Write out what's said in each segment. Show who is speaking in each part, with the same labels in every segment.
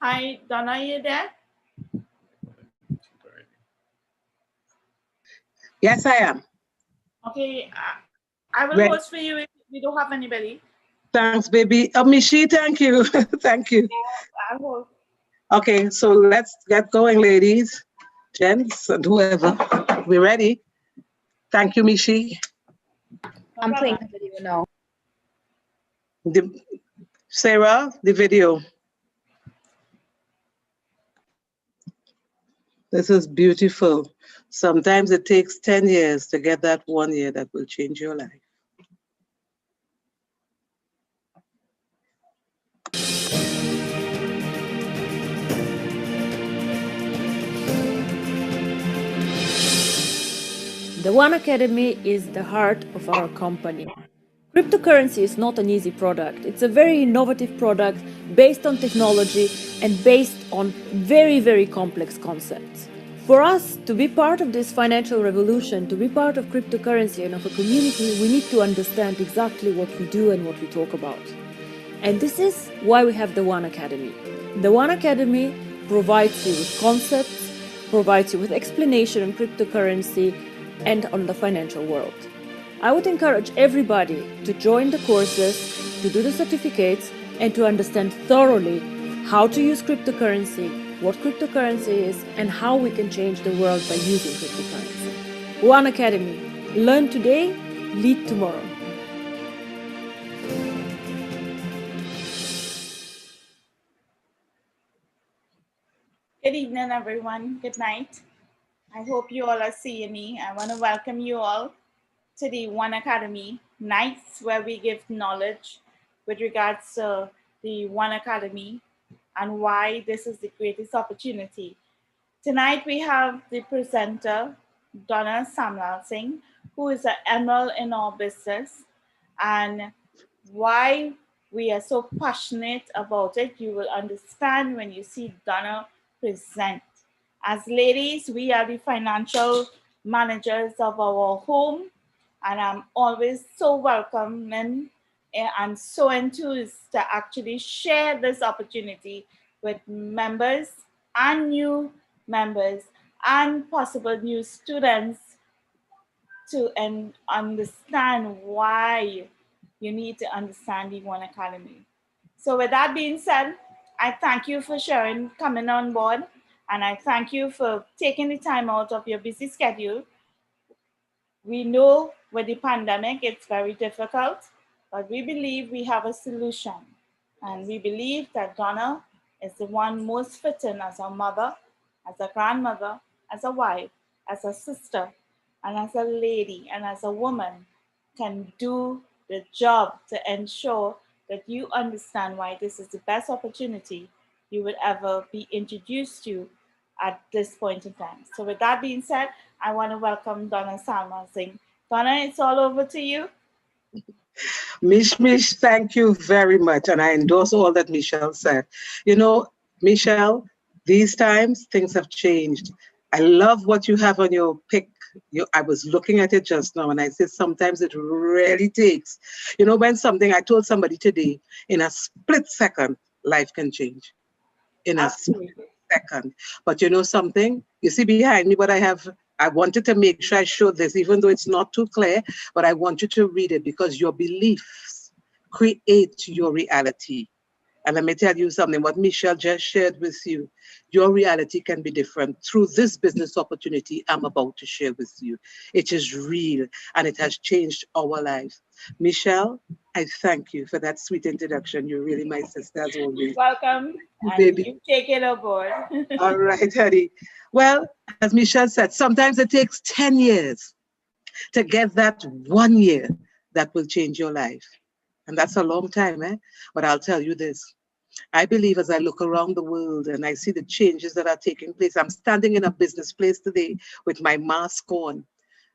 Speaker 1: Hi, Donna, are you there?
Speaker 2: Yes, I am.
Speaker 1: Okay, I will
Speaker 2: Ready?
Speaker 1: host for you if we don't have anybody.
Speaker 2: Thanks, baby. Mishi, thank you. Thank you.
Speaker 1: I'll host.
Speaker 2: Okay, so let's get going, ladies, gents, and whoever. We ready? Thank you, Mishi.
Speaker 1: No
Speaker 3: I'm playing
Speaker 1: problem.
Speaker 3: the video now.
Speaker 2: Sarah, the video. This is beautiful. Sometimes it takes 10 years to get that 1 year that will change your life.
Speaker 4: The OneAcademy is the heart of our company. Cryptocurrency is not an easy product. It's a very innovative product based on technology and based on very, very complex concepts. For us to be part of this financial revolution, to be part of cryptocurrency and of a community, we need to understand exactly what we do and what we talk about. And this is why we have the OneAcademy. The OneAcademy provides you with concepts, provides you with explanation on cryptocurrency and on the financial world. I would encourage everybody to join the courses, to do the certificates, and to understand thoroughly how to use cryptocurrency, what cryptocurrency is, and how we can change the world by using cryptocurrency. OneAcademy. Learn today, lead tomorrow.
Speaker 1: Good evening, everyone. Good night. I hope you all are seeing me. I want to welcome you all to the OneAcademy Nights, where we give knowledge with regards to the OneAcademy and why this is the greatest opportunity. Tonight we have the presenter, Donna Samuelsing, who is an emerald in our business, and why we are so passionate about it, you will understand when you see Donna present. As ladies, we are the financial managers of our home, and I'm always so welcoming and so enthused to actually share this opportunity with members and new members and possible new students to understand why you need to understand the OneAcademy. So with that being said, I thank you for sharing, coming on board, and I thank you for taking the time out of your busy schedule. We know with the pandemic, it's very difficult, but we believe we have a solution. And we believe that Donna is the one most fitting as a mother, as a grandmother, as a wife, as a sister, and as a lady, and as a woman can do the job to ensure that you understand why this is the best opportunity you would ever be introduced to at this point in time. So with that being said, I want to welcome Donna Samuelsing. Donna, it's all over to you.
Speaker 2: Mish, thank you very much. And I endorse all that Michelle said. You know, Michelle, these times things have changed. I love what you have on your pick. I was looking at it just now and I said sometimes it really takes. You know, when something, I told somebody today, in a split second, life can change. In a split second. But you know something? You see behind me what I wanted to make sure I showed this, even though it's not too clear, but I want you to read it because your beliefs create your reality. And let me tell you something, what Michelle just shared with you, your reality can be different through this business opportunity I'm about to share with you. It is real and it has changed our lives. Michelle, I thank you for that sweet introduction. You're really my sister as always.
Speaker 1: Welcome, and
Speaker 2: Baby.
Speaker 1: you take it aboard.
Speaker 2: All right, honey. Well, as Michelle said, sometimes it takes 10 years to get that 1 year that will change your life. And that's a long time, eh? But I'll tell you this. I believe as I look around the world and I see the changes that are taking place, I'm standing in a business place today with my mask on.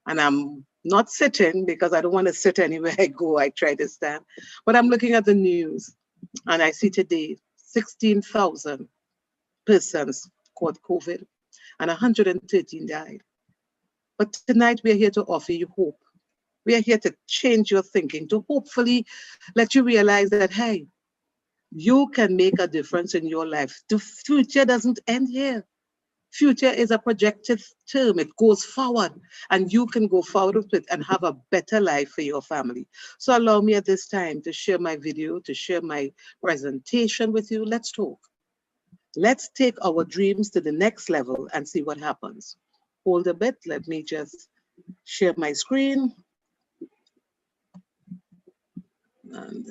Speaker 2: And I'm not sitting because I don't want to sit anywhere I go. I try to stand. But I'm looking at the news and I see today 16,000 persons caught COVID and 113 died. But tonight we are here to offer you hope. We are here to change your thinking, to hopefully let you realize that, hey, You can make a difference in your life. The future doesn't end here. Future is a projected term. It goes forward, and you can go forward with it and have a better life for your family. So allow me at this time to share my video, to share my presentation with you. Let's talk. Let's take our dreams to the next level and see what happens. Hold a bit. Let me just share my screen. And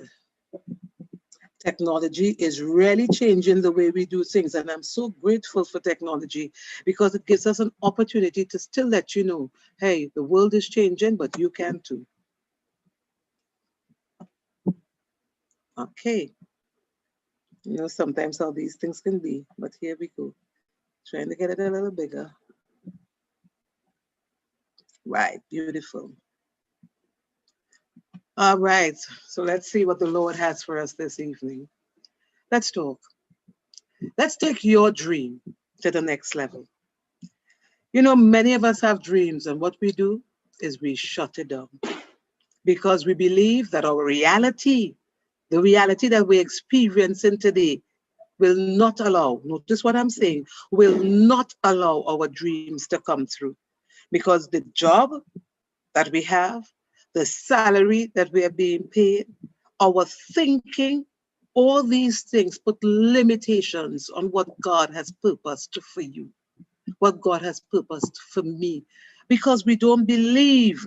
Speaker 2: technology is really changing the way we do things. And I'm so grateful for technology because it gives us an opportunity to still let you know, hey, the world is changing, but you can too. Okay. You know, sometimes how these things can be, but here we go. Trying to get it a little bigger. Right, beautiful. All right, so let's see what the Lord has for us this evening. Let's talk. Let's take your dream to the next level. You know, many of us have dreams, and what we do is we shut it down because we believe that our reality, the reality that we're experiencing today, will not allow, notice what I'm saying, will not allow our dreams to come through. Because the job that we have, the salary that we are being paid, our thinking, all these things put limitations on what God has purposed for you, what God has purposed for me, because we don't believe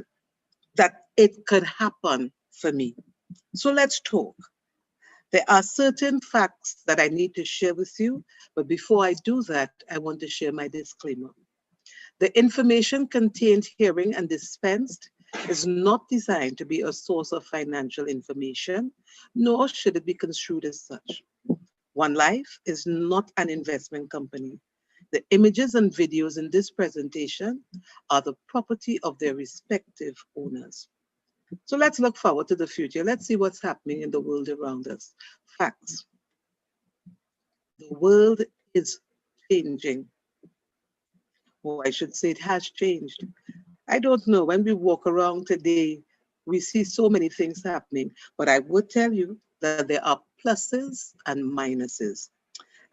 Speaker 2: that it could happen for me. So let's talk. There are certain facts that I need to share with you, but before I do that, I want to share my disclaimer. The information contained herein and dispensed is not designed to be a source of financial information, nor should it be construed as such. OneLife is not an investment company. The images and videos in this presentation are the property of their respective owners. So let's look forward to the future. Let's see what's happening in the world around us. Facts. The world is changing. Or I should say it has changed. I don't know. When we walk around today, we see so many things happening. But I would tell you that there are pluses and minuses.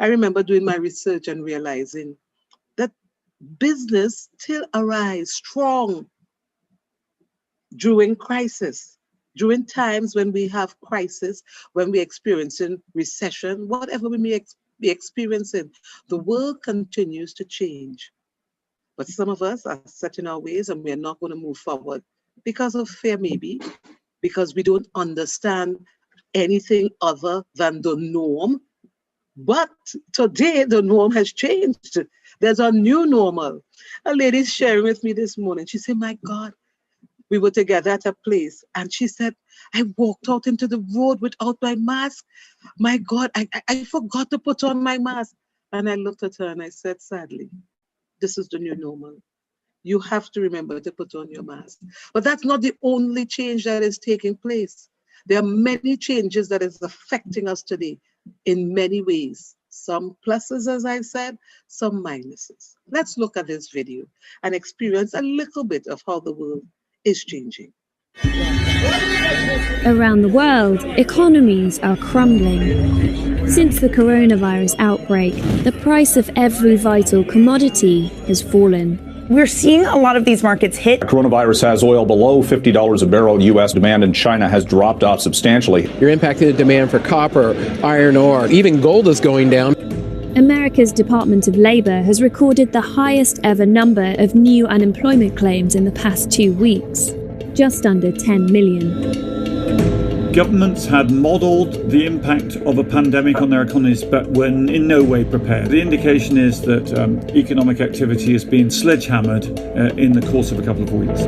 Speaker 2: I remember doing my research and realizing that business still arise strong during crisis, during times when we have crisis, when we're experiencing recession, whatever we may be experiencing, the world continues to change. But some of us are set in our ways and we're not going to move forward because of fear, maybe, because we don't understand anything other than the norm. But today, the norm has changed. There's a new normal. A lady's sharing with me this morning. She said, my God, we were together at a place. And she said, I walked out into the road without my mask. My God, I forgot to put on my mask. And I looked at her and I said, sadly, this is the new normal. You have to remember to put on your mask. But that's not the only change that is taking place. There are many changes that is affecting us today in many ways. Some pluses, as I said, some minuses. Let's look at this video and experience a little bit of how the world is changing.
Speaker 3: Around the world, economies are crumbling. Since the coronavirus outbreak, the price of every vital commodity has fallen.
Speaker 5: We're seeing a lot of these markets hit.
Speaker 6: Coronavirus has oil below $50 a barrel. U.S. demand in China has dropped off substantially.
Speaker 7: You're impacting the demand for copper, iron ore, even gold is going down.
Speaker 3: America's Department of Labor has recorded the highest ever number of new unemployment claims in the past 2 weeks, just under 10 million.
Speaker 8: Governments had modelled the impact of a pandemic on their economies, but were in no way prepared. The indication is that economic activity has been sledgehammered in the course of a couple of weeks.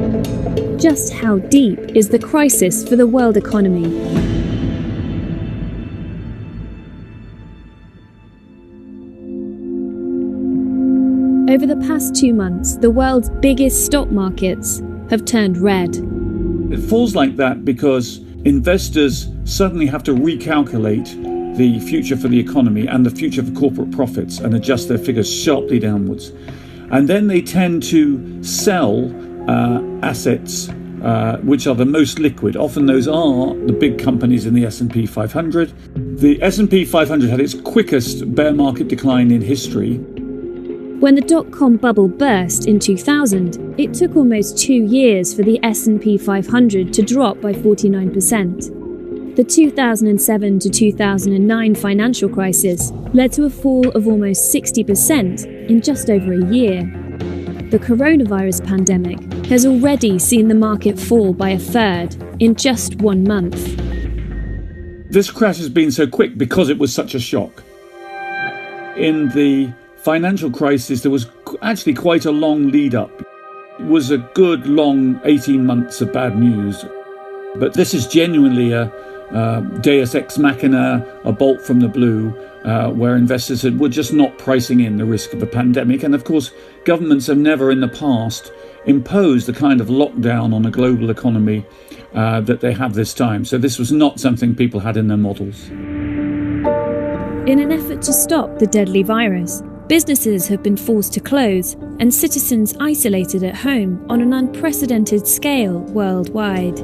Speaker 3: Just how deep is the crisis for the world economy? Over the past 2 months, the world's biggest stock markets have turned red.
Speaker 8: It falls like that because investors suddenly have to recalculate the future for the economy and the future for corporate profits and adjust their figures sharply downwards. And then they tend to sell assets which are the most liquid. Often those are the big companies in the S&P 500. The S&P 500 had its quickest bear market decline in history.
Speaker 3: When the dot-com bubble burst in 2000, it took almost 2 years for the S&P 500 to drop by 49%. The 2007 to 2009 financial crisis led to a fall of almost 60% in just over a year. The coronavirus pandemic has already seen the market fall by a third in just 1 month.
Speaker 8: This crash has been so quick because it was such a shock. In the financial crisis, there was actually quite a long lead up. It was a good long 18 months of bad news. But this is genuinely a deus ex machina, a bolt from the blue, where investors were just not pricing in the risk of a pandemic. And of course, governments have never in the past imposed the kind of lockdown on a global economy that they have this time. So this was not something people had in their models.
Speaker 3: In an effort to stop the deadly virus, businesses have been forced to close and citizens isolated at home on an unprecedented scale worldwide.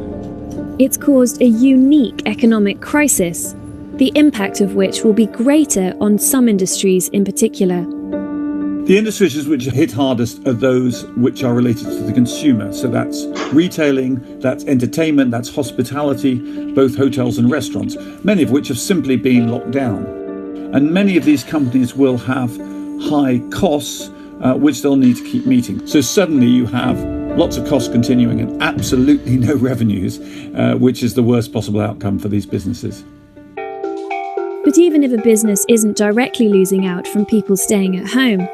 Speaker 3: It's caused a unique economic crisis, the impact of which will be greater on some industries in particular.
Speaker 8: The industries which are hit hardest are those which are related to the consumer. So that's retailing, that's entertainment, that's hospitality, both hotels and restaurants, many of which have simply been locked down. And many of these companies will have high costs, which they'll need to keep meeting. So suddenly you have lots of costs continuing and absolutely no revenues, which is the worst possible outcome for these businesses.
Speaker 3: But even if a business isn't directly losing out from people staying at home,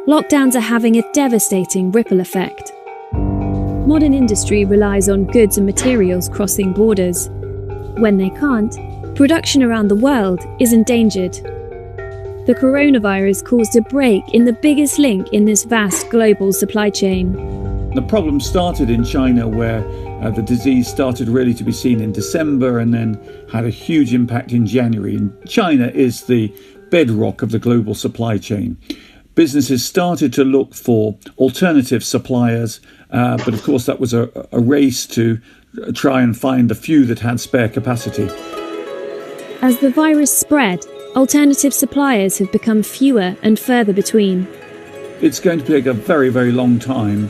Speaker 3: lockdowns are having a devastating ripple effect. Modern industry relies on goods and materials crossing borders. When they can't, production around the world is endangered. The coronavirus caused a break in the biggest link in this vast global supply chain.
Speaker 8: The problem started in China, where the disease started really to be seen in December and then had a huge impact in January. And China is the bedrock of the global supply chain. Businesses started to look for alternative suppliers, but of course that was a race to try and find the few that had spare capacity.
Speaker 3: As the virus spread, alternative suppliers have become fewer and further between.
Speaker 8: It's going to take a very, very long time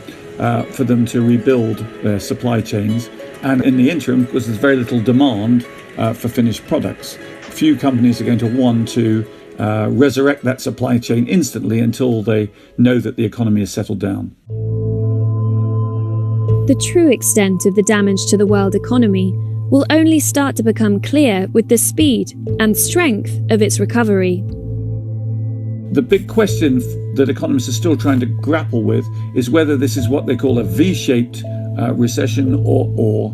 Speaker 8: for them to rebuild their supply chains. And in the interim, because there's very little demand for finished products, few companies are going to want to resurrect that supply chain instantly until they know that the economy has settled down.
Speaker 3: The true extent of the damage to the world economy will only start to become clear with the speed and strength of its recovery.
Speaker 8: The big question that economists are still trying to grapple with is whether this is what they call a V-shaped recession or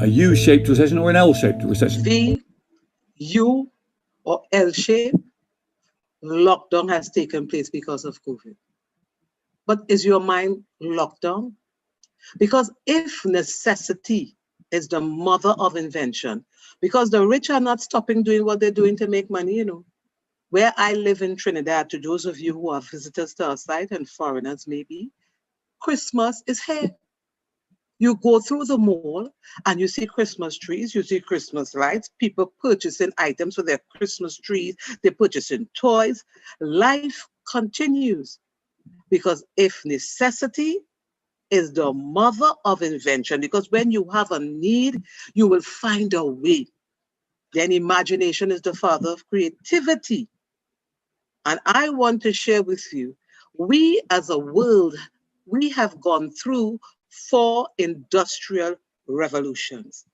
Speaker 8: a U-shaped recession or an L-shaped recession.
Speaker 2: V, U, or L-shape, lockdown has taken place because of COVID. But is your mind locked down? Because if necessity is the mother of invention, because the rich are not stopping doing what they're doing to make money, Where I live in Trinidad, to those of you who are visitors to our site and foreigners maybe, Christmas is here. You go through the mall and you see Christmas trees, you see Christmas lights, people purchasing items for their Christmas trees, they're purchasing toys. Life continues because if necessity is the mother of invention, because when you have a need, you will find a way. Then imagination is the father of creativity. And I want to share with you, we as a world, we have gone through 4 industrial revolutions.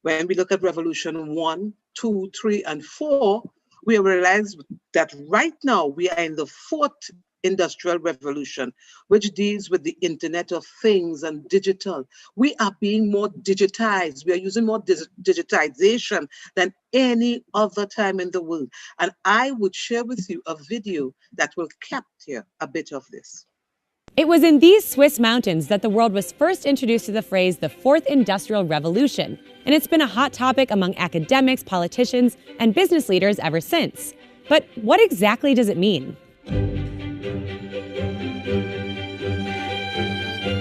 Speaker 2: When we look at revolution 1, 2, 3, and 4, we realize that right now we are in the 4th industrial revolution, which deals with the Internet of Things and digital. We are being more digitized. We are using more digitization than any other time in the world. And I would share with you a video that will capture a bit of this.
Speaker 9: It was in these Swiss mountains that the world was first introduced to the phrase the 4th Industrial Revolution, and it's been a hot topic among academics, politicians, and business leaders ever since. But what exactly does it mean?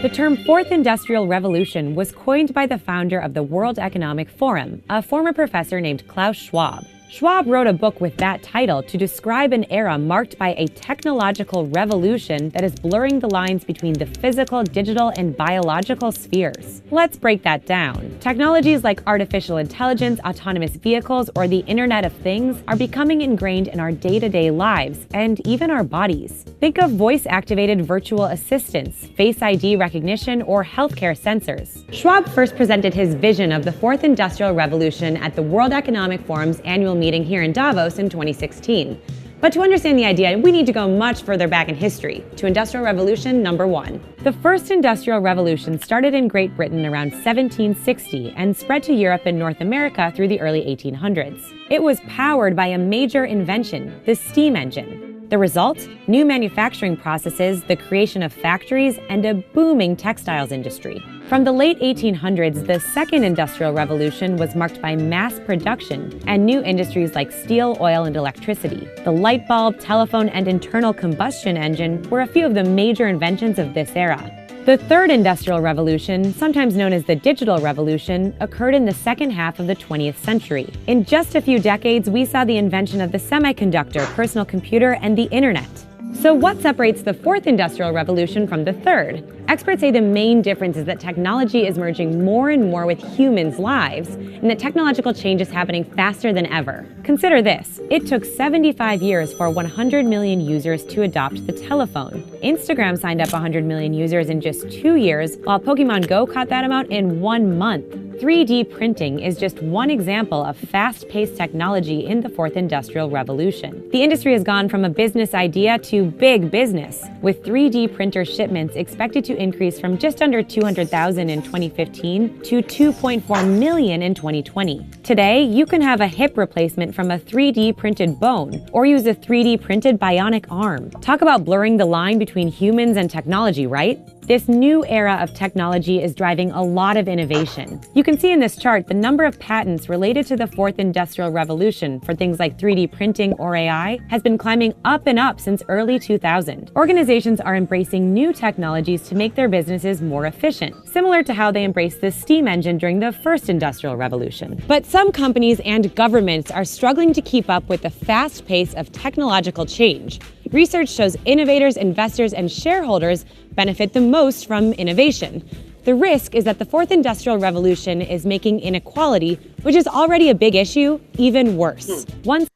Speaker 9: The term 4th Industrial Revolution was coined by the founder of the World Economic Forum, a former professor named Klaus Schwab. Schwab wrote a book with that title to describe an era marked by a technological revolution that is blurring the lines between the physical, digital, and biological spheres. Let's break that down. Technologies like artificial intelligence, autonomous vehicles, or the Internet of Things are becoming ingrained in our day-to-day lives and even our bodies. Think of voice-activated virtual assistants, Face ID recognition, or healthcare sensors. Schwab first presented his vision of the fourth industrial revolution at the World Economic Forum's annual meeting here in Davos in 2016. But to understand the idea, we need to go much further back in history, to Industrial Revolution number 1. The first Industrial Revolution started in Great Britain around 1760 and spread to Europe and North America through the early 1800s. It was powered by a major invention, the steam engine. The result? New manufacturing processes, the creation of factories, and a booming textiles industry. From the late 1800s, the second industrial revolution was marked by mass production and new industries like steel, oil, and electricity. The light bulb, telephone, and internal combustion engine were a few of the major inventions of this era. The third industrial revolution, sometimes known as the digital revolution, occurred in the second half of the 20th century. In just a few decades, we saw the invention of the semiconductor, personal computer, and the internet. So what separates the fourth industrial revolution from the third? Experts say the main difference is that technology is merging more and more with humans' lives, and that technological change is happening faster than ever. Consider this. It took 75 years for 100 million users to adopt the telephone. Instagram signed up 100 million users in just 2 years, while Pokemon Go caught that amount in 1 month. 3D printing is just one example of fast-paced technology in the fourth industrial revolution. The industry has gone from a business idea to big business, with 3D printer shipments expected to increase from just under 200,000 in 2015 to 2.4 million in 2020. Today, you can have a hip replacement from a 3D printed bone, or use a 3D printed bionic arm. Talk about blurring the line between humans and technology, right? This new era of technology is driving a lot of innovation. You can see in this chart the number of patents related to the fourth industrial revolution for things like 3D printing or AI has been climbing up and up since early 2000. Organizations are embracing new technologies to make their businesses more efficient, similar to how they embraced the steam engine during the first industrial revolution. But some companies and governments are struggling to keep up with the fast pace of technological change. Research shows innovators, investors, and shareholders benefit the most from innovation. The risk is that the fourth industrial revolution is making inequality, which is already a big issue, even worse. Once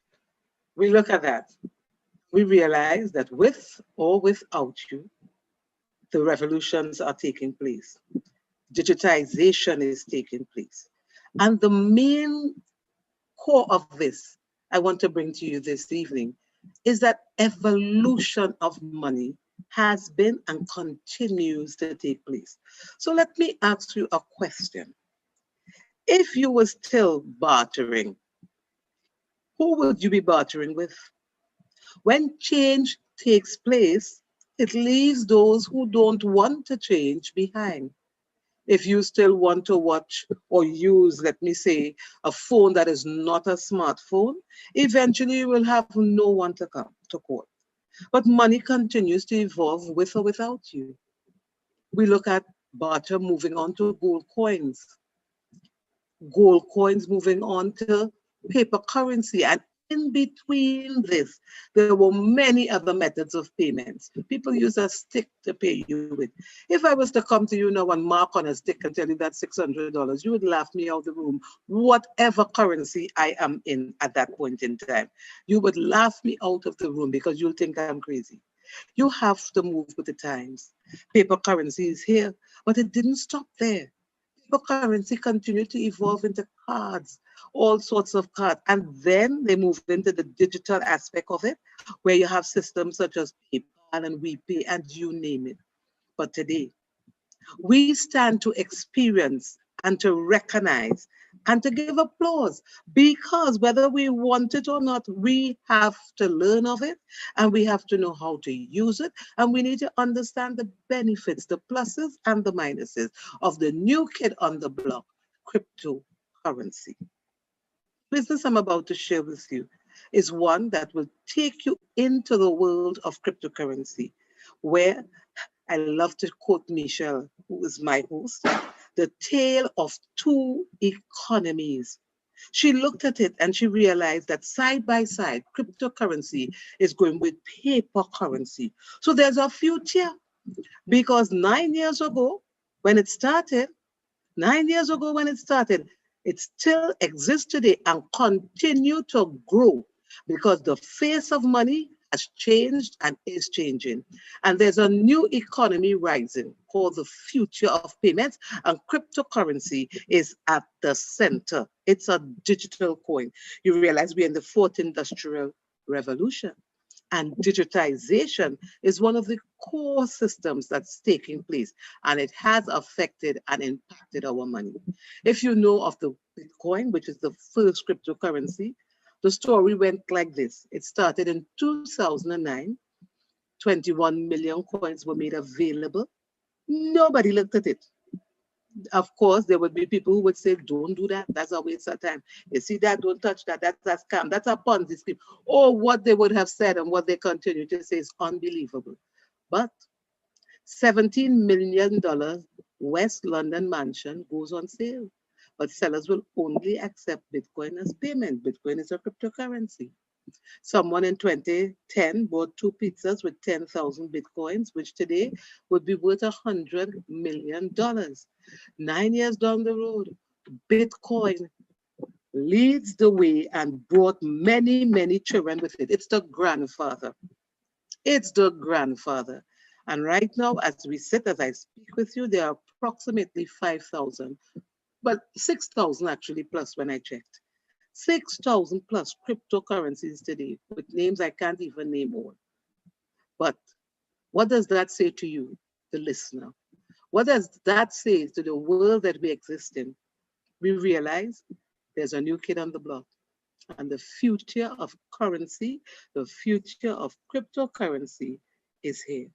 Speaker 2: we look at that, we realize that with or without you, the revolutions are taking place. Digitization is taking place. And the main core of this, I want to bring to you this evening, is that evolution of money has been and continues to take place. So let me ask you a question. If you were still bartering, who would you be bartering with? When change takes place, it leaves those who don't want to change behind. If you still want to watch or use, let me say, a phone that is not a smartphone, eventually you will have no one to come to court. But money continues to evolve with or without you. We look at barter moving on to gold coins moving on to paper currency. And in between this, there were many other methods of payments. People use a stick to pay you with. If I was to come to you now and mark on a stick and tell you that's $600, you would laugh me out of the room, whatever currency I am in at that point in time. You would laugh me out of the room because you'll think I'm crazy. You have to move with the times. Paper currency is here, but it didn't stop there. Paper currency continued to evolve into cards, all sorts of cards. And then they moved into the digital aspect of it, where you have systems such as PayPal and WePay and you name it. But today, we stand to experience and to recognize and to give applause, because whether we want it or not, we have to learn of it and we have to know how to use it, and we need to understand the benefits, the pluses and the minuses of the new kid on the block, cryptocurrency. Business I'm about to share with you is one that will take you into the world of cryptocurrency, where I love to quote Michelle, who is my host, the tale of two economies. She looked at it and she realized that side by side, cryptocurrency is going with paper currency. So there's a future, because 9 years ago, when it started, 9 years ago when it started, it still exists today and continue to grow, because the face of money has changed and is changing. And there's a new economy rising called the future of payments, and cryptocurrency is at the center. It's a digital coin. You realize we're in the fourth industrial revolution, and digitization is one of the core systems that's taking place, and it has affected and impacted our money. If you know of the Bitcoin, which is the first cryptocurrency, the story went like this. It started in 2009. 21 million coins were made available. Nobody looked at it. Of course, there would be people who would say, don't do that. That's a waste of time. You see that? Don't touch that. That's a scam. That's a Ponzi scheme. Or what they would have said and what they continue to say is unbelievable. But $17 million West London mansion goes on sale. But sellers will only accept Bitcoin as payment. Bitcoin is a cryptocurrency. Someone in 2010 bought 2 pizzas with 10,000 Bitcoins, which today would be worth $100 million. 9 years down the road, Bitcoin leads the way and brought many, many children with it. It's the grandfather. It's the grandfather. And right now, as we sit, as I speak with you, there are approximately 5,000, but 6,000 actually plus when I checked. 6,000 plus cryptocurrencies today with names I can't even name all. But what does that say to you, the listener? What does that say to the world that we exist in? We realize there's a new kid on the block, and the future of currency, the future of cryptocurrency is here.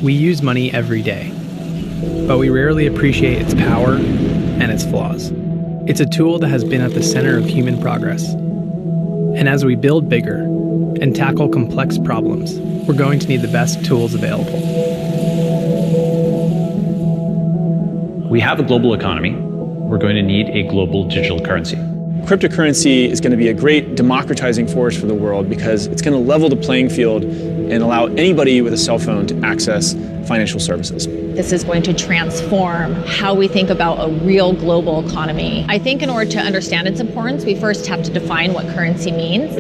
Speaker 10: We use money every day, but we rarely appreciate its power and its flaws. It's a tool that has been at the center of human progress. And as we build bigger and tackle complex problems, we're going to need the best tools available.
Speaker 11: We have a global economy. We're going to need a global digital currency.
Speaker 12: Cryptocurrency is going to be a great democratizing force for the world because it's going to level the playing field and allow anybody with a cell phone to access financial services.
Speaker 13: This is going to transform how we think about a real global economy. I think in order to understand its importance, we first have to define what currency means.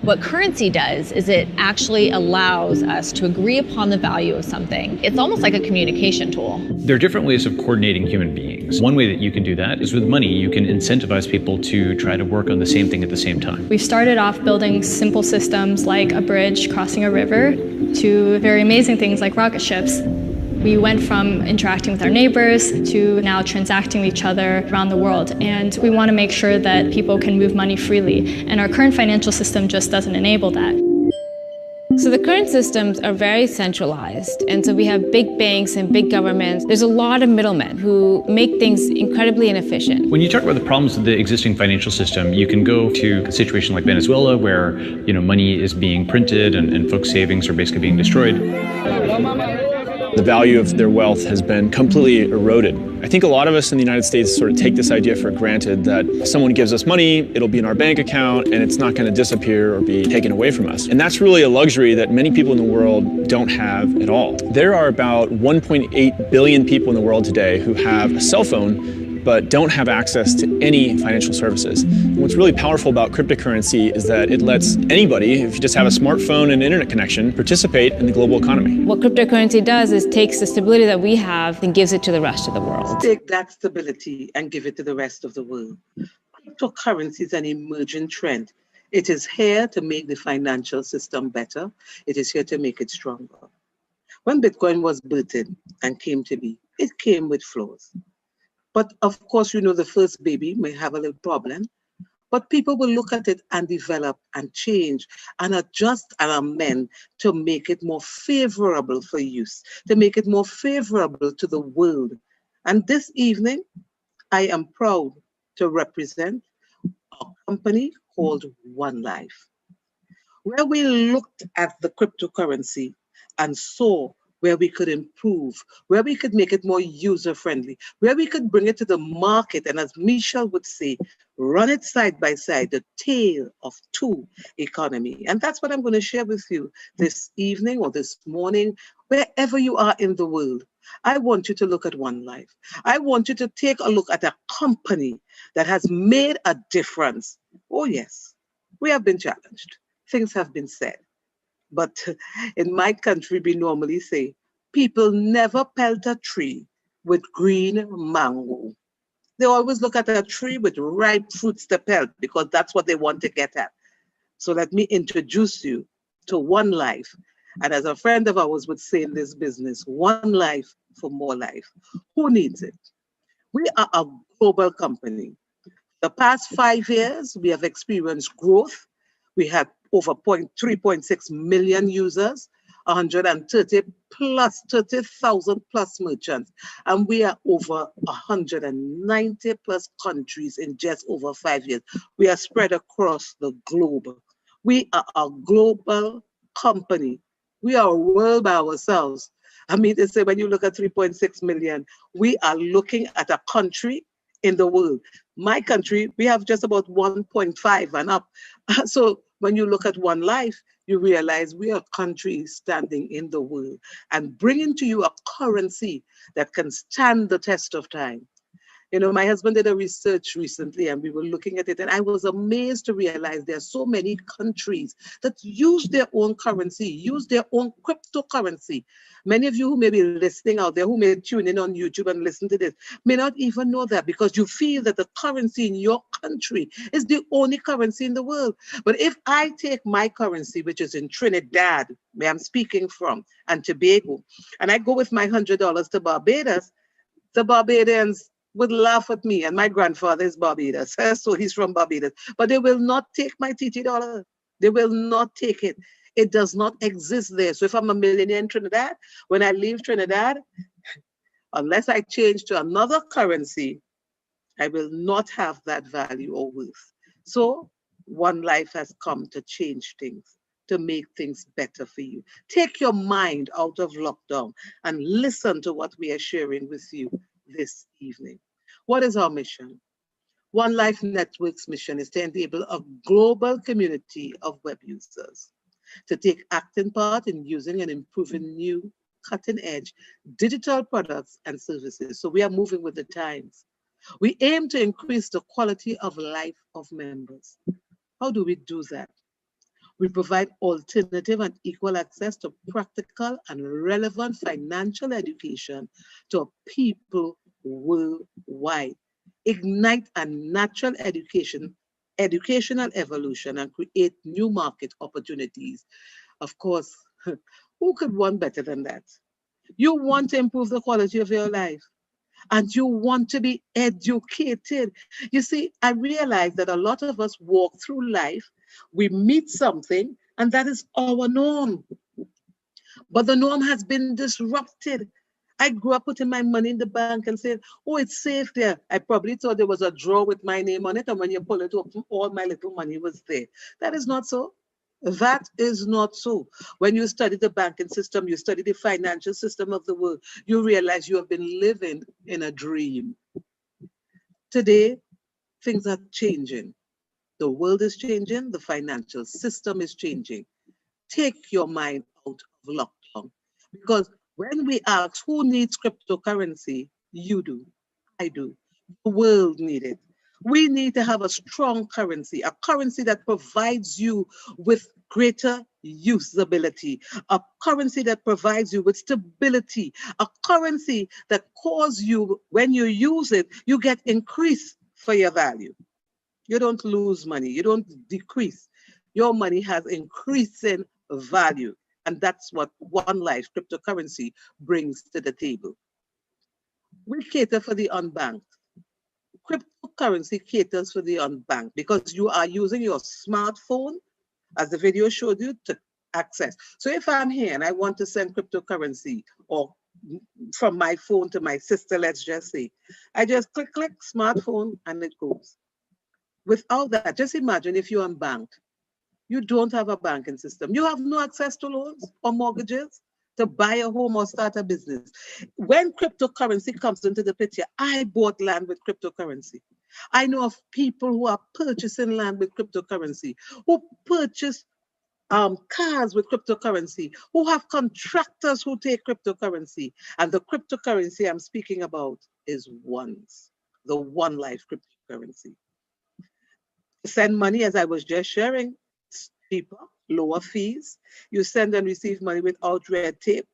Speaker 13: What currency does is it actually allows us to agree upon the value of something. It's almost like a communication tool.
Speaker 11: There are different ways of coordinating human beings. One way that you can do that is with money. You can incentivize people to try to work on the same thing at the same time.
Speaker 14: We started off building simple systems like a bridge crossing a river to very amazing things like rocket ships. We went from interacting with our neighbors to now transacting with each other around the world. And we want to make sure that people can move money freely. And our current financial system just doesn't enable that.
Speaker 9: So the current systems are very centralized. And so we have big banks and big governments. There's a lot of middlemen who make things incredibly inefficient.
Speaker 11: When you talk about the problems of the existing financial system, you can go to a situation like Venezuela where money is being printed and folks' savings are basically being destroyed.
Speaker 12: The value of their wealth has been completely eroded. I think a lot of us in the United States sort of take this idea for granted that if someone gives us money, it'll be in our bank account and it's not going to disappear or be taken away from us. And that's really a luxury that many people in the world don't have at all. There are about 1.8 billion people in the world today who have a cell phone but don't have access to any financial services. And what's really powerful about cryptocurrency is that it lets anybody, if you just have a smartphone and internet connection, participate in the global economy.
Speaker 9: What cryptocurrency does is takes the stability that we have and gives it to the rest of the world.
Speaker 2: Take that stability and give it to the rest of the world. Cryptocurrency is an emerging trend. It is here to make the financial system better. It is here to make it stronger. When Bitcoin was birthed and came to be, it came with flaws. But of course, the first baby may have a little problem, but people will look at it and develop and change and adjust and amend to make it more favorable for use, to make it more favorable to the world. And this evening, I am proud to represent a company called OneLife, where we looked at the cryptocurrency and saw where we could improve, where we could make it more user-friendly, where we could bring it to the market, and as Michelle would say, run it side by side, the tale of two economy. And that's what I'm going to share with you this evening or this morning, wherever you are in the world. I want you to look at OneLife. I want you to take a look at a company that has made a difference. Oh yes, we have been challenged. Things have been said. But in my country, we normally say, people never pelt a tree with green mango. They always look at a tree with ripe fruits to pelt because that's what they want to get at. So let me introduce you to OneLife. And as a friend of ours would say in this business, one life for more life. Who needs it? We are a global company. The past 5 years, we have experienced growth. We had over 3.6 million users, 30,000 plus merchants, and we are over 190 plus countries in just over 5 years. We are spread across the globe. We are a global company. We are a world by ourselves. I mean to say, when you look at 3.6 million, we are looking at a country in the world. My country, we have just about 1.5 and up. So when you look at OneLife, you realize we are a country standing in the world and bringing to you a currency that can stand the test of time. You know, my husband did a research recently and we were looking at it, and I was amazed to realize there are so many countries that use their own currency, use their own cryptocurrency. Many of you who may be listening out there, who may tune in on YouTube and listen to this, may not even know that because you feel that the currency in your country is the only currency in the world. But if I take my currency, which is in Trinidad, where I'm speaking from, and Tobago, and I go with my $100 to Barbados, the Barbadians would laugh at me, and my grandfather is Barbados, so he's from Barbados. But they will not take my TT dollar. They will not take it. It does not exist there. So if I'm a millionaire in Trinidad, when I leave Trinidad, unless I change to another currency, I will not have that value or worth. So OneLife has come to change things, to make things better for you. Take your mind out of lockdown and listen to what we are sharing with you this evening. What is our mission? OneLife Network's mission is to enable a global community of web users to take active part in using and improving new cutting-edge digital products and services. So we are moving with the times. We aim to increase the quality of life of members. How do we do that? We provide alternative and equal access to practical and relevant financial education to people worldwide. Ignite a natural educational evolution, and create new market opportunities. Of course, who could want better than that? You want to improve the quality of your life, and you want to be educated. You see, I realize that a lot of us walk through life, we meet something, and that is our norm. But the norm has been disrupted. I grew up putting my money in the bank and saying, oh, it's safe there. I probably thought there was a drawer with my name on it, and when you pull it open, all my little money was there. That is not so. That is not so. When you study the banking system, you study the financial system of the world, you realize you have been living in a dream. Today, things are changing. The world is changing, the financial system is changing. Take your mind out of lockdown. Because when we ask who needs cryptocurrency, you do, I do, the world needs it. We need to have a strong currency, a currency that provides you with greater usability, a currency that provides you with stability, a currency that causes you, when you use it, you get increase for your value. You don't lose money, you don't decrease. Your money has increasing value. And that's what OneLife cryptocurrency brings to the table. We cater for the unbanked. Cryptocurrency caters for the unbanked because you are using your smartphone, as the video showed you, to access. So if I'm here and I want to send cryptocurrency or from my phone to my sister, let's just say, I just click, smartphone, and it goes. Without that, just imagine if you're unbanked. You don't have a banking system. You have no access to loans or mortgages to buy a home or start a business. When cryptocurrency comes into the picture, I bought land with cryptocurrency. I know of people who are purchasing land with cryptocurrency, who purchase cars with cryptocurrency, who have contractors who take cryptocurrency. And the cryptocurrency I'm speaking about is the OneLife cryptocurrency. Send money, as I was just sharing, it's cheaper, lower fees. You send and receive money without red tape.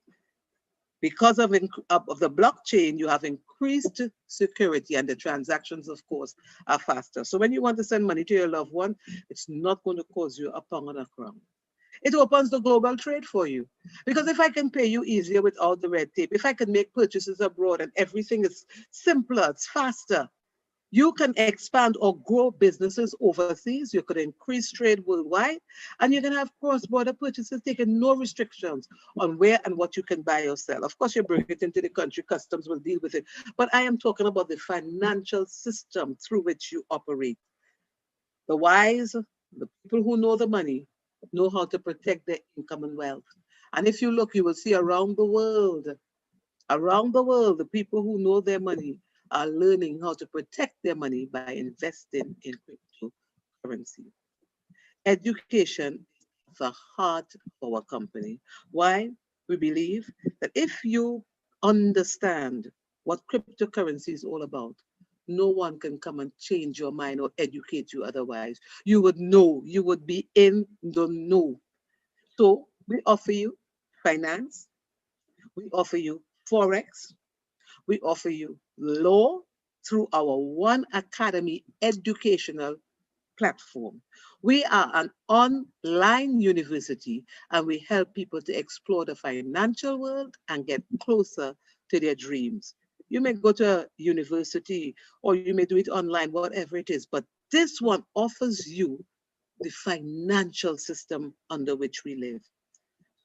Speaker 2: Because of the blockchain, you have increased security, and the transactions, of course, are faster. So when you want to send money to your loved one, it's not going to cause you a pound and a crown. It opens the global trade for you. Because if I can pay you easier without the red tape, if I can make purchases abroad and everything is simpler, it's faster, you can expand or grow businesses overseas. You could increase trade worldwide, and you can have cross-border purchases taking no restrictions on where and what you can buy or sell. Of course, you bring it into the country, customs will deal with it. But I am talking about the financial system through which you operate. The wise, the people who know the money, know how to protect their income and wealth. And if you look, you will see around the world, the people who know their money are learning how to protect their money by investing in cryptocurrency. Education is the heart of our company. Why? We believe that if you understand what cryptocurrency is all about, no one can come and change your mind or educate you otherwise. You would know, you would be in the know. So we offer you finance, we offer you Forex, we offer you law through our OneAcademy educational platform. We are an online university, and we help people to explore the financial world and get closer to their dreams. You may go to a university or you may do it online, whatever it is, but this one offers you the financial system under which we live.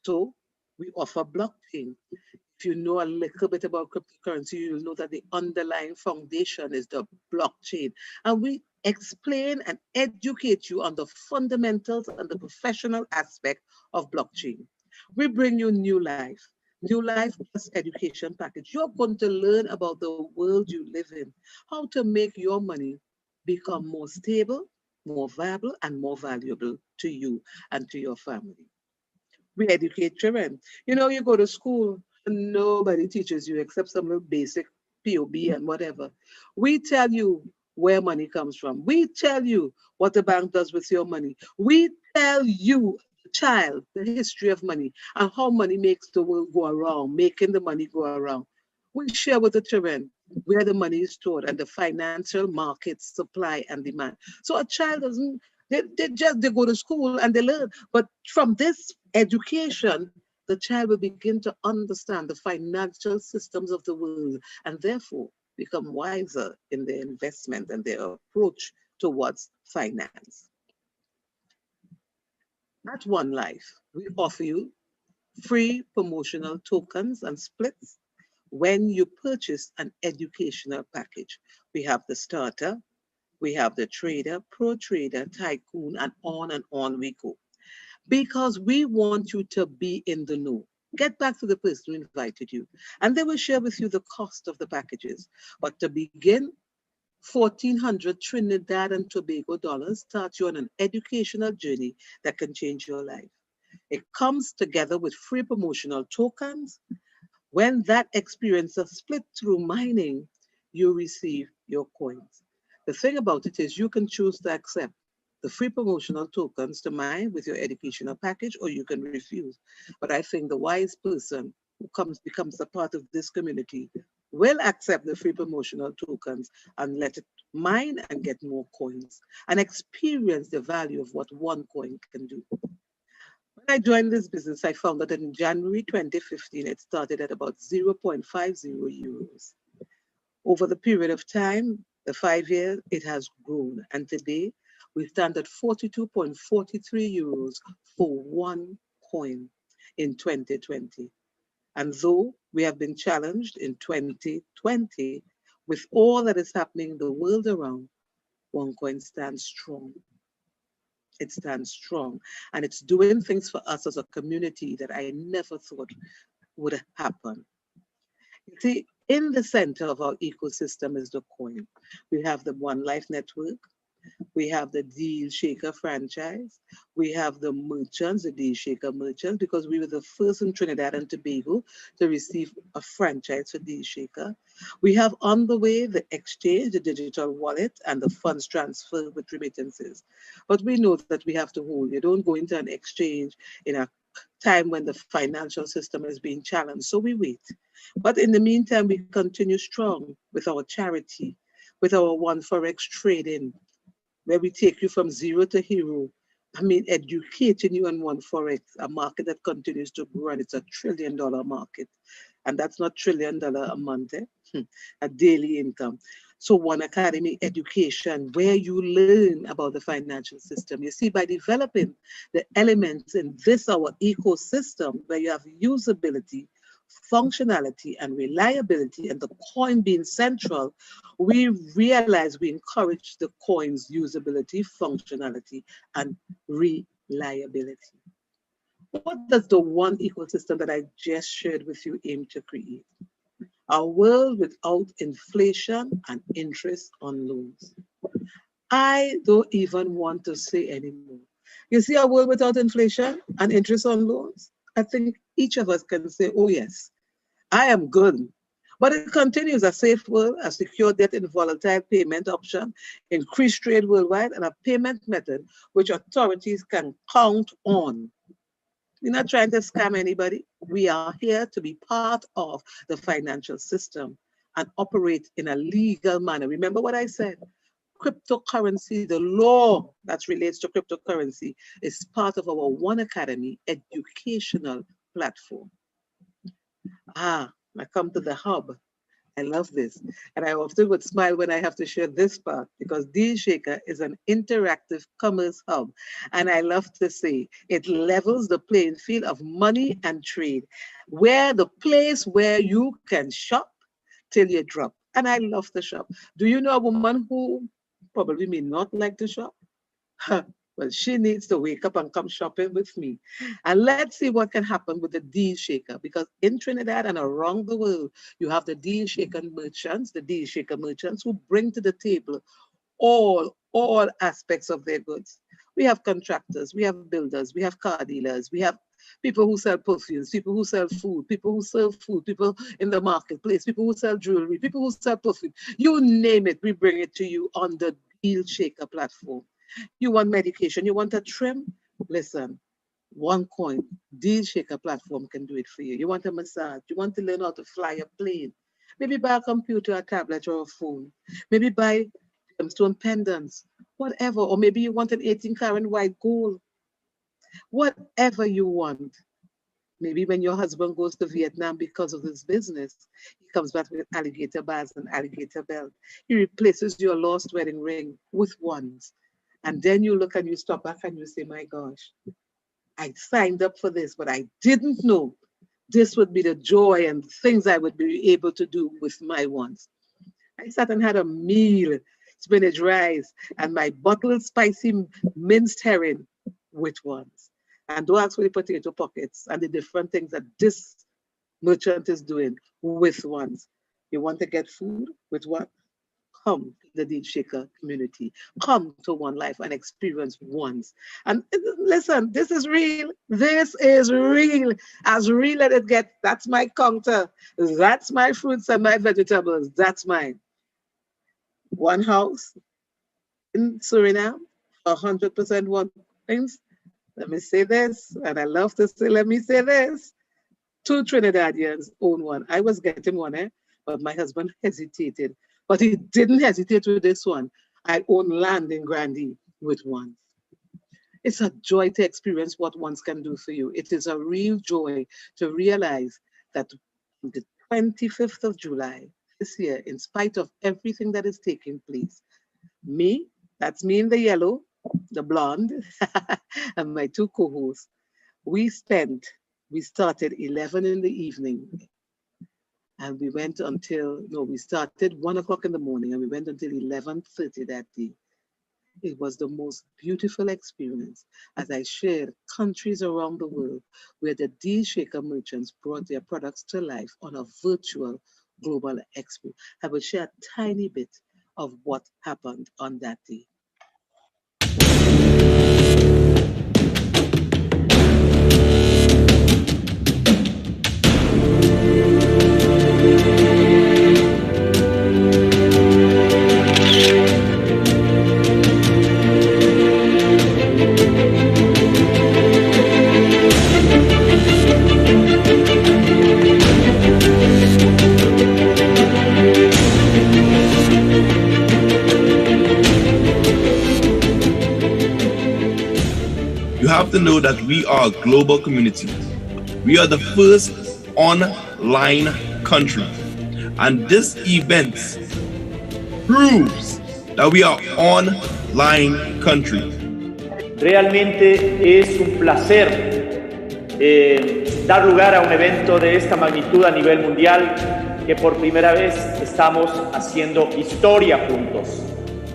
Speaker 2: So we offer blockchain. If you know a little bit about cryptocurrency, you'll know that the underlying foundation is the blockchain. And we explain and educate you on the fundamentals and the professional aspect of blockchain. We bring you New Life plus education package. You're going to learn about the world you live in, how to make your money become more stable, more viable, and more valuable to you and to your family. We educate children. You know, you go to school, and nobody teaches you except some little basic POB and whatever. We tell you where money comes from. We tell you what the bank does with your money. We tell you, child, the history of money and how money makes the world go around, making the money go around. We share with the children where the money is stored and the financial markets, supply and demand. So a child doesn't, they go to school and they learn. But from this education, the child will begin to understand the financial systems of the world and therefore become wiser in their investment and their approach towards finance. At OneLife, we offer you free promotional tokens and splits when you purchase an educational package. We have the starter, we have the trader, pro trader, tycoon, and on we go. Because we want you to be in the know. Get back to the person who invited you, and they will share with you the cost of the packages. But to begin, 1,400 Trinidad and Tobago dollars starts you on an educational journey that can change your life. It comes together with free promotional tokens. When that experience is split through mining, you receive your coins. The thing about it is you can choose to accept the free promotional tokens to mine with your educational package, or you can refuse. But I think the wise person who becomes a part of this community will accept the free promotional tokens and let it mine and get more coins and experience the value of what one coin can do. When I joined this business, I found that in January 2015, it started at about 0.50 euros. Over the period of time, the 5 years, it has grown. And today, we stand at 42.43 euros for one coin in 2020. And though we have been challenged in 2020 with all that is happening in the world around, OneCoin stands strong. It stands strong, and it's doing things for us as a community that I never thought would happen. You see, in the center of our ecosystem is the coin. We have the OneLife network. We have the DealShaker franchise. We have the merchants, the DealShaker merchants, because we were the first in Trinidad and Tobago to receive a franchise for DealShaker. We have on the way the exchange, the digital wallet, and the funds transfer with remittances. But we know that we have to hold. You don't go into an exchange in a time when the financial system is being challenged. So we wait. But in the meantime, we continue strong with our charity, with our One Forex trading, where we take you from zero to hero. I mean, educating you on One Forex, a market that continues to grow, and it's $1 trillion market. And that's not $1 trillion a month, a daily income. So OneAcademy education, where you learn about the financial system. You see, by developing the elements in this, our ecosystem, where you have usability, functionality, and reliability, and the coin being central, we realize we encourage the coin's usability, functionality, and reliability. What does the one ecosystem that I just shared with you aim to create? A world without inflation and interest on loans. I don't even want to say anymore. You see a world without inflation and interest on loans? I think each of us can say, oh yes, I am good. But it continues a safe world, a secure debt and volatile payment option, increased trade worldwide, and a payment method which authorities can count on. We're not trying to scam anybody. We are here to be part of the financial system and operate in a legal manner. Remember what I said? Cryptocurrency, the law that relates to cryptocurrency, is part of our OneAcademy educational platform. I come to the hub. I love this. And I often would smile when I have to share this part, because DealShaker is an interactive commerce hub. And I love to say it levels the playing field of money and trade, where the place where you can shop till you drop. And I love to shop. Do you know a woman who probably may not like to shop? Well, she needs to wake up and come shopping with me. And let's see what can happen with the DealShaker, because in Trinidad and around the world, you have the DealShaker merchants who bring to the table all aspects of their goods. We have contractors, we have builders, we have car dealers, we have people who sell perfumes, people who sell food, people who serve food, people in the marketplace, people who sell jewelry, people who sell perfume. You name it, we bring it to you on the DealShaker platform. You want medication, you want a trim? Listen, one coin, DealShaker platform can do it for you. You want a massage, you want to learn how to fly a plane, maybe buy a computer, a tablet, or a phone, maybe buy gemstone pendants, whatever, or maybe you want an 18-karat white gold, whatever you want. Maybe when your husband goes to Vietnam because of this business, he comes back with alligator bars and alligator belt. He replaces your lost wedding ring with ones. And then you look and you stop back and you say, my gosh, I signed up for this, but I didn't know this would be the joy and things I would be able to do with my ones. I sat and had a meal, spinach rice, and my bottled spicy minced herring with ones. And don't ask for the potato pockets and the different things that this merchant is doing with ones. You want to get food with what? Come to the DealShaker community. Come to OneLife and experience ones. And listen, this is real. This is real. As real as it gets. That's my counter. That's my fruits and my vegetables. That's mine. One house in Suriname, 100% one things. Let me say this, and I love to say, let me say this. 2 Trinidadians own one. I was getting one, but my husband hesitated. But he didn't hesitate with this one. I own land in Grandie with one. It's a joy to experience what ones can do for you. It is a real joy to realize that on the 25th of July this year, in spite of everything that is taking place, me, that's me in the yellow, the blonde, and my 2 co-hosts, we started 11 in the evening. And we went until, we started 1 o'clock in the morning and we went until 11:30 that day. It was the most beautiful experience as I shared countries around the world where the DealShaker merchants brought their products to life on a virtual global expo. I will share a tiny bit of what happened on that day.
Speaker 15: You have to know that we are a global community. We are the first online country. And this event proves that we are online country.
Speaker 16: Realmente es un placer dar lugar a un evento de esta magnitud a nivel mundial, que por primera vez estamos haciendo historia juntos.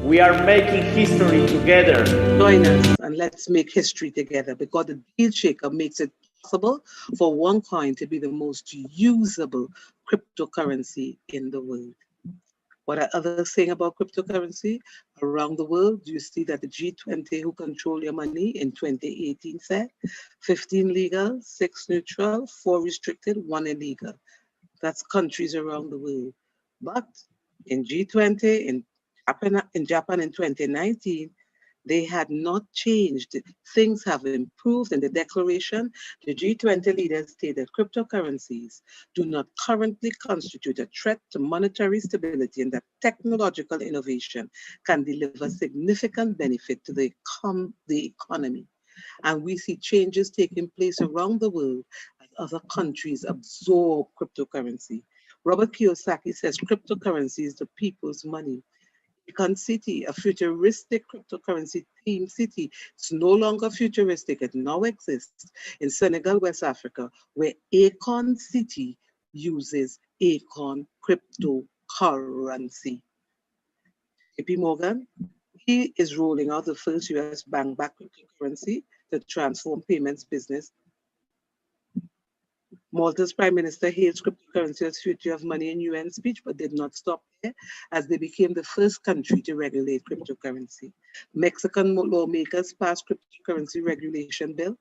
Speaker 16: We are making history together.
Speaker 2: Join us and let's make history together, because the DealShaker makes it possible for OneCoin to be the most usable cryptocurrency in the world. What are others saying about cryptocurrency? Around the world, you see that the G20 who control your money in 2018 said 15 legal, 6 neutral, 4 restricted, 1 illegal. That's countries around the world. But in G20, in Japan in 2019, they had not changed. Things have improved in the declaration. The G20 leaders state that cryptocurrencies do not currently constitute a threat to monetary stability, and that technological innovation can deliver significant benefit to the economy. And we see changes taking place around the world as other countries absorb cryptocurrency. Robert Kiyosaki says cryptocurrency is the people's money. Econ City, a futuristic cryptocurrency themed city. It's no longer futuristic. It now exists in Senegal, West Africa, where Econ City uses Econ cryptocurrency. JP Morgan, he is rolling out the first US bank-backed cryptocurrency to transform payments business. Malta's Prime Minister hails cryptocurrency as future of money in UN speech, but did not stop there, as they became the first country to regulate cryptocurrency. Mexican lawmakers passed cryptocurrency regulation bill.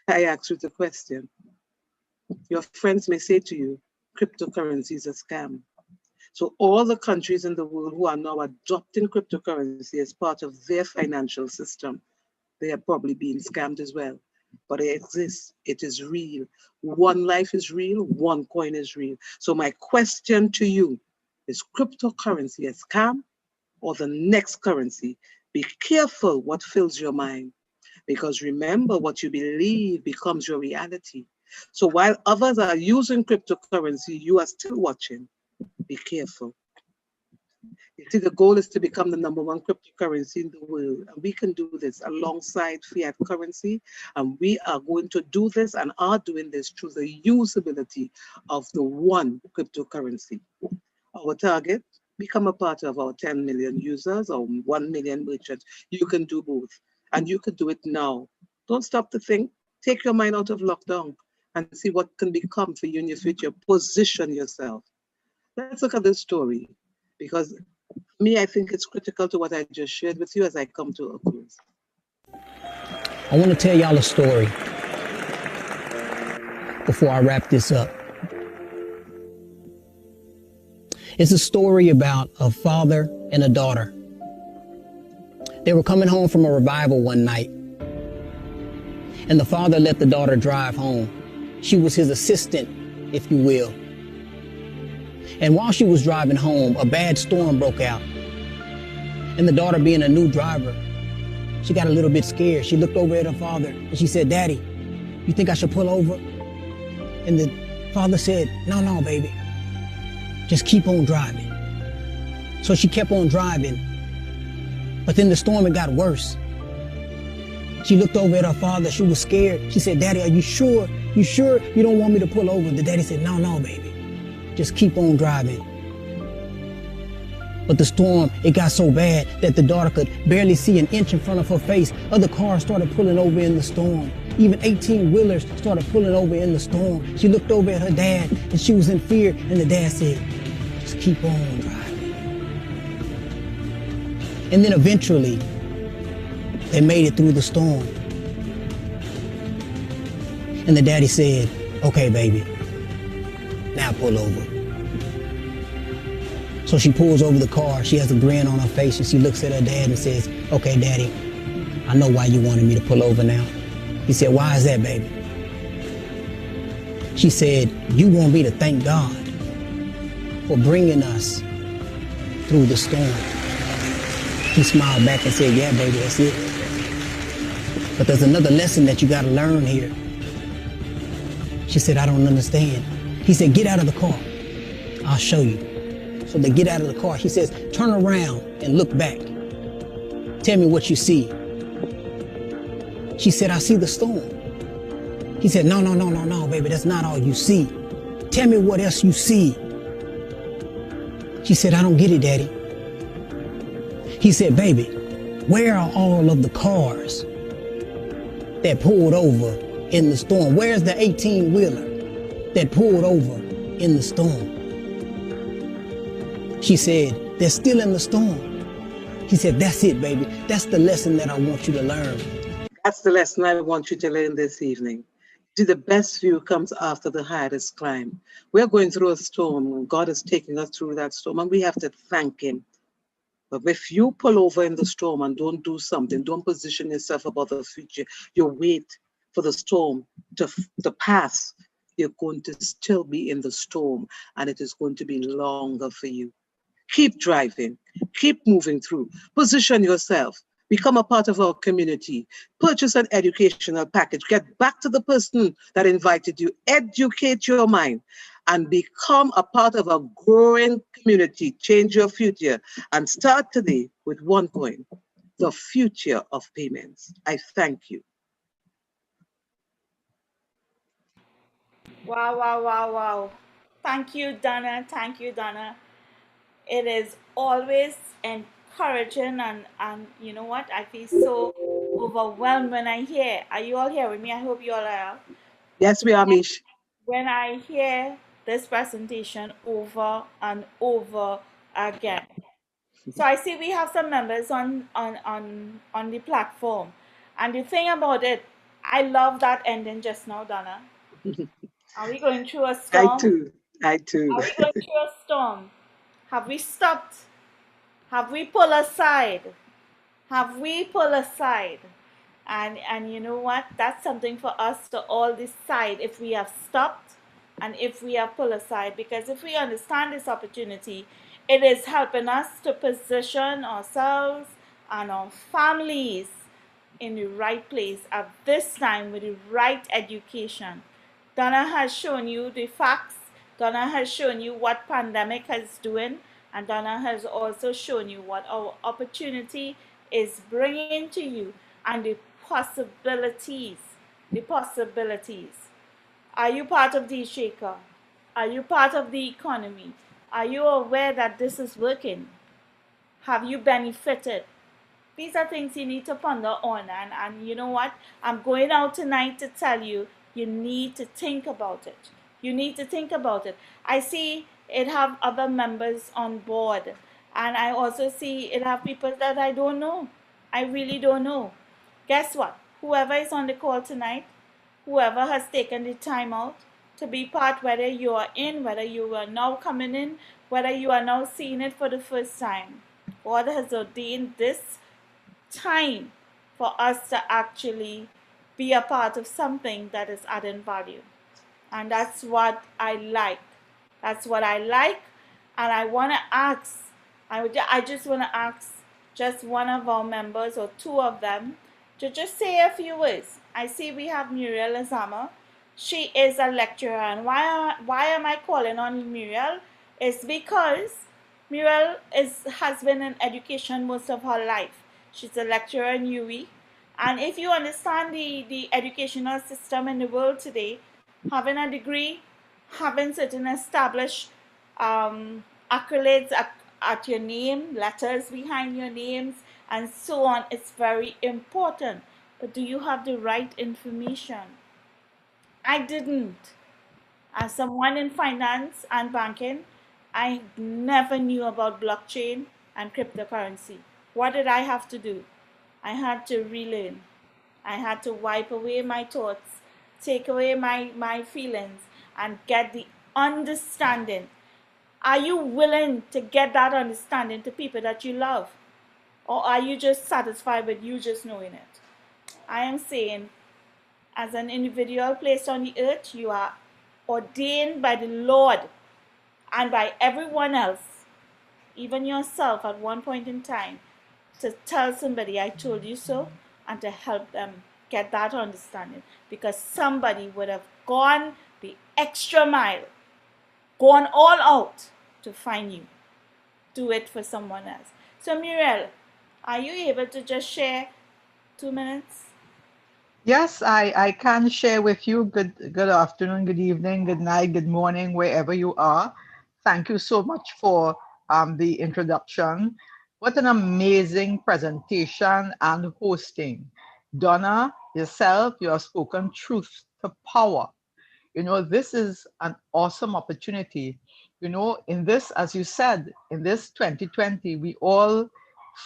Speaker 2: I ask you the question. Your friends may say to you, cryptocurrency is a scam. So all the countries in the world who are now adopting cryptocurrency as part of their financial system, they are probably being scammed as well. But it exists, it is real. OneLife is real, OneCoin is real. So my question to you, is cryptocurrency a scam or the next currency? Be careful what fills your mind, because remember, what you believe becomes your reality. So while others are using cryptocurrency, you are still watching. Be careful. You see, the goal is to become the #1 cryptocurrency in the world. And we can do this alongside fiat currency. And we are going to do this and are doing this through the usability of the one cryptocurrency. Our target, become a part of our 10 million users or 1 million merchants. You can do both. And you can do it now. Don't stop to think. Take your mind out of lockdown and see what can become for you in your future. Position yourself. Let's look at this story, because me, I think it's critical to what I just shared with you as I come to a close.
Speaker 17: I want to tell y'all a story before I wrap this up. It's a story about a father and a daughter. They were coming home from a revival one night, and the father let the daughter drive home. She was his assistant, if you will. And while she was driving home, a bad storm broke out. And the daughter, being a new driver, she got a little bit scared. She looked over at her father and she said, "Daddy, you think I should pull over?" And the father said, No, baby, just keep on driving." So she kept on driving, but then the storm, it got worse. She looked over at her father. She was scared. She said, "Daddy, are you sure? You sure you don't want me to pull over?" The daddy said, No, baby, just keep on driving. But the storm, it got so bad that the daughter could barely see an inch in front of her face. Other cars started pulling over in the storm. Even 18-wheelers started pulling over in the storm. She looked over at her dad and she was in fear, and the dad said, just keep on driving. And then eventually, they made it through the storm. And the daddy said, okay, baby, now pull over. So she pulls over the car, she has a grin on her face, and she looks at her dad and says, okay, daddy, I know why you wanted me to pull over now. He said, why is that, baby? She said, you want me to thank God for bringing us through the storm. He smiled back and said, yeah, baby, that's it. But there's another lesson that you gotta learn here. She said, I don't understand. He said, get out of the car. I'll show you. So they get out of the car. He says, turn around and look back. Tell me what you see. She said, I see the storm. He said, no, baby, that's not all you see. Tell me what else you see. She said, I don't get it, daddy. He said, baby, where are all of the cars that pulled over in the storm? Where's the 18-wheeler that pulled over in the storm? She said, they're still in the storm. He said, that's it, baby. That's the lesson that I want you to learn.
Speaker 2: That's the lesson I want you to learn this evening. See, the best view comes after the hardest climb. We're going through a storm, and God is taking us through that storm, and we have to thank him. But if you pull over in the storm and don't do something, don't position yourself about the future, you wait for the storm to pass, you're going to still be in the storm, and it is going to be longer for you. Keep driving, keep moving through, position yourself, become a part of our community, purchase an educational package, get back to the person that invited you, educate your mind, and become a part of a growing community. Change your future and start today with OneCoin, the future of payments. I thank you.
Speaker 1: Wow. Thank you, Donna. Thank you, Donna. It is always encouraging, and you know what? I feel so overwhelmed when I hear. Are you all here with me? I hope you all are.
Speaker 2: Yes, we are, Mish.
Speaker 1: When I hear this presentation over and over again. So I see we have some members on the platform. And the thing about it, I love that ending just now, Donna. Are we going through a storm?
Speaker 2: I too.
Speaker 1: Are we going through a storm? Have we stopped? Have we pulled aside? Have we pulled aside? And you know what? That's something for us to all decide if we have stopped and if we have pulled aside. Because if we understand this opportunity, it is helping us to position ourselves and our families in the right place at this time with the right education. Donna has shown you the facts. Donna has shown you what pandemic is doing. And Donna has also shown you what our opportunity is bringing to you and the possibilities. The possibilities. Are you part of DealShaker? Are you part of the economy? Are you aware that this is working? Have you benefited? These are things you need to ponder on. And you know what? I'm going out tonight to tell you, you need to think about it. You need to think about it. I see it have other members on board. And I also see it have people that I don't know. I really don't know. Guess what? Whoever is on the call tonight, whoever has taken the time out to be part, whether you are in, whether you are now coming in, whether you are now seeing it for the first time, God has ordained this time for us to actually be a part of something that is adding value. And that's what I like. That's what I like. And I want to ask, I just want to ask just one of our members or two of them to just say a few words. I see we have Muriel Azama. She is a lecturer. And why am I calling on Muriel? It's because Muriel has been in education most of her life. She's a lecturer in UWI. And if you understand the educational system in the world today, having a degree, having certain established accolades at your name, letters behind your names, and so on. It's very important. But do you have the right information? I didn't. As someone in finance and banking, I never knew about blockchain and cryptocurrency. What did I have to do? I had to relearn. I had to wipe away my thoughts, take away my feelings, and get the understanding. Are you willing to get that understanding to people that you love? Or are you just satisfied with you just knowing it? I am saying, as an individual placed on the earth, you are ordained by the Lord and by everyone else, even yourself at one point in time, to tell somebody, I told you so, and to help them get that understanding, because somebody would have gone the extra mile, gone all out to find you. Do it for someone else. So Muriel, are you able to just share 2 minutes?
Speaker 18: Yes, I can share with you. Good afternoon, good evening, good night, good morning, wherever you are. Thank you so much for the introduction. What an amazing presentation and hosting. Donna, yourself, you have spoken truth to power. You know, this is an awesome opportunity. You know, in this, as you said, in this 2020, we all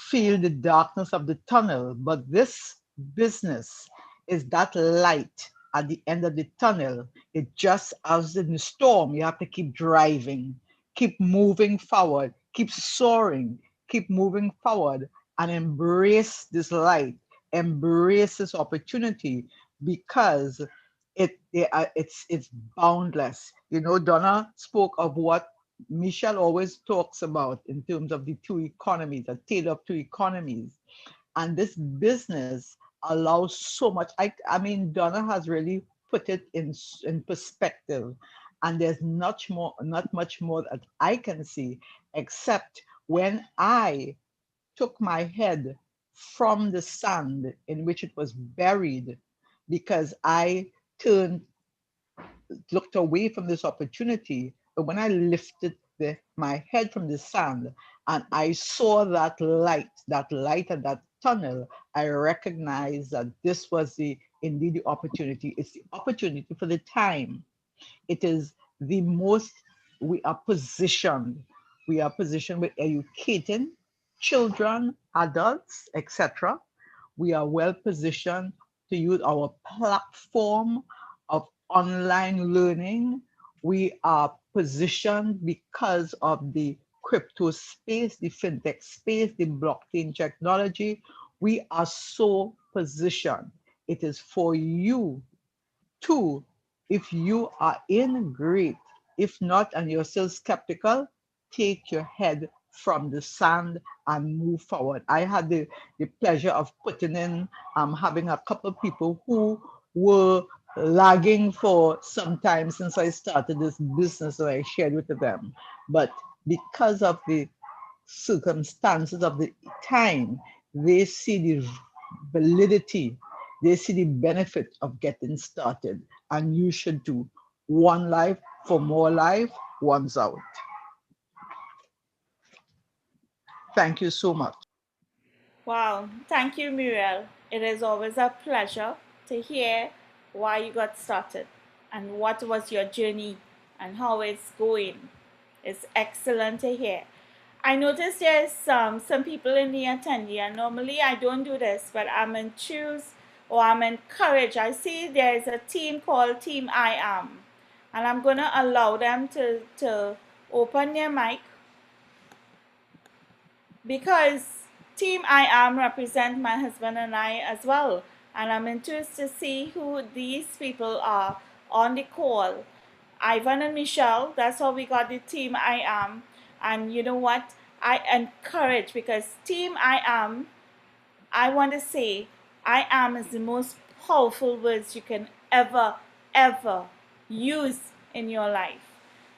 Speaker 18: feel the darkness of the tunnel, but this business is that light at the end of the tunnel. It just as in the storm, you have to keep driving, keep moving forward, keep soaring, keep moving forward, and embrace this light, embrace this opportunity, because it's boundless. You know, Donna spoke of what Michelle always talks about in terms of the two economies, a tale of two economies. And this business allows so much. I mean, Donna has really put it in perspective. And there's not much more that I can see, except when I took my head from the sand in which it was buried, because I looked away from this opportunity. But when I lifted my head from the sand and I saw that light and that tunnel, I recognized that this was indeed the opportunity. It's the opportunity for the time. It is the most, we are positioned with educating children, adults, etc. We are well positioned to use our platform of online learning. We are positioned because of the crypto space, the fintech space, the blockchain technology. We are so positioned. It is for you too. If you are in, great. If not, and you're still skeptical, take your head from the sand and move forward. I had the pleasure of putting in, having a couple of people who were lagging for some time since I started this business, so I shared with them. But because of the circumstances of the time, they see the validity, they see the benefit of getting started, and you should do. One life for more life, one's out. Thank you so much.
Speaker 1: Wow, thank you, Muriel. It is always a pleasure to hear why you got started and what was your journey and how it's going. It's excellent to hear. I noticed there's some people in the attendee, and normally I don't do this, but I'm enthused or I'm encouraged. I see there's a team called Team I Am, and I'm going to allow them to open their mic, because Team I Am represent my husband and I as well, and I'm enthused to see who these people are on the call. Ivan and Michelle, that's how we got the Team I Am. And you know what? I encourage, because Team I Am, I want to say, I am is the most powerful words you can ever use in your life.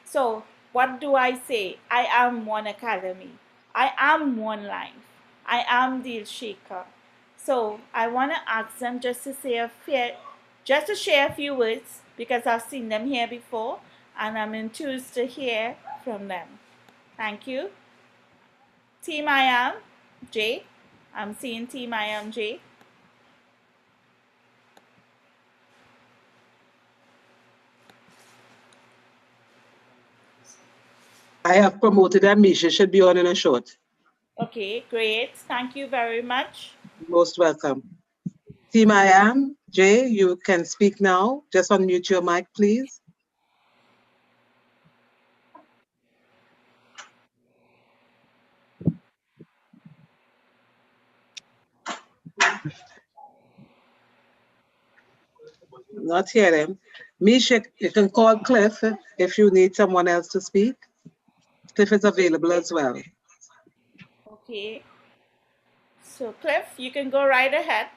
Speaker 1: So what do I say? I am OneAcademy. I am OneLife. I am DealShaker. So I want to ask them just to share a few words, because I've seen them here before and I'm enthused to hear from them. Thank you. Team I am J. I'm seeing Team I am J.
Speaker 2: I have promoted her. Misha should be on in a short.
Speaker 1: Okay, great. Thank you very much.
Speaker 2: Most welcome. Team I am Jay, you can speak now. Just unmute your mic, please. Not hearing. Misha, you can call Cliff if you need someone else to speak. Cliff is available as well.
Speaker 1: Okay. So Cliff, you can go right ahead.